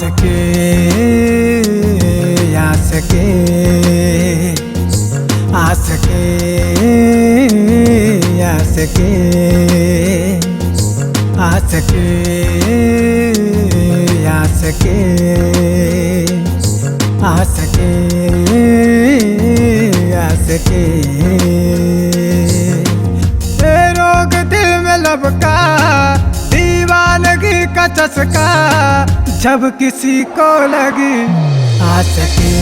सके आ सके आ सके आ सके आ सके आ सके आ सके आ सके। ये रोग दिल में लपका दीवानगी का चस्का जब किसी को लगी आ सके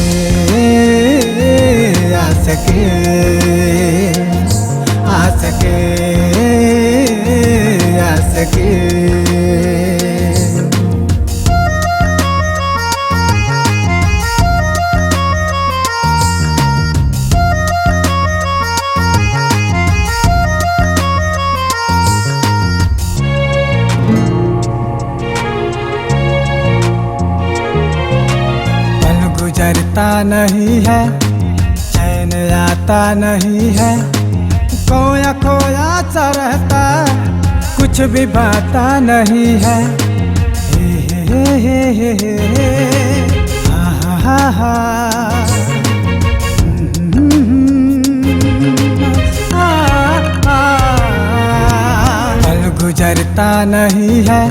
आ सके आ सके आ सके। गुजरता नहीं है चैन आता नहीं है खोया खोया सा रहता कुछ भी बाता नहीं है। हा हा हा पल गुजरता नहीं है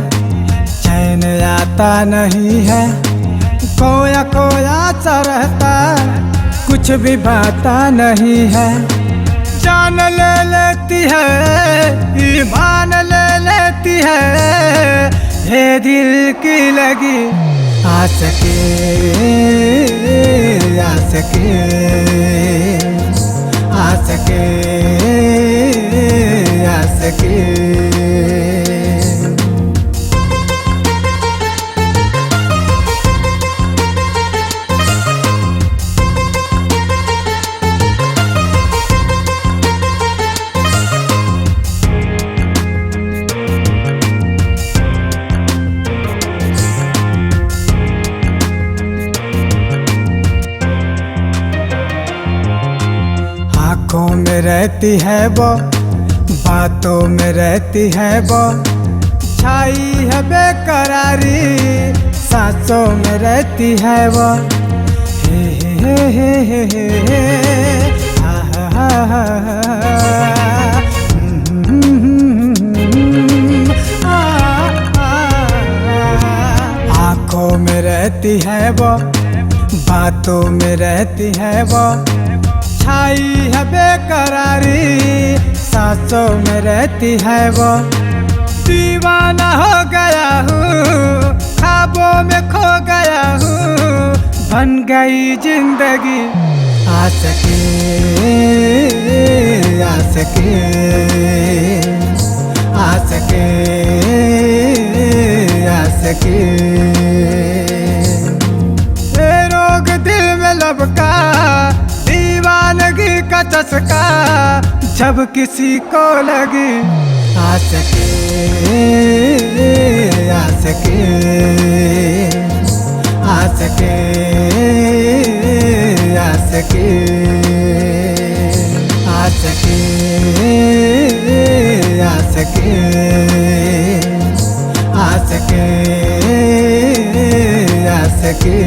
चैन आता नहीं है खोया खोया सा रहता कुछ भी बाता नहीं है। जान ले लेती है ईमान ले लेती है ये दिल की लगी आ सके आ सके आ सके आ सके। आँखों में रहती है वो बातों में रहती है वो छाई है बेकरारी सांसों में रहती है वो। आँखों में रहती है वो बातों में रहती है वो छाई है बेकरारी सांसों में रहती है वो। दीवाना हो गया हूँ ख्वाबों में खो गया हूँ बन गई जिंदगी आ सके आ सके आ सके आ सके। ये रोग दिल में लपका दीवानगी का चस्का जब किसी को लगी आ सके आ सके आ सके आ सके आ सके आ सके आ सके आ सके।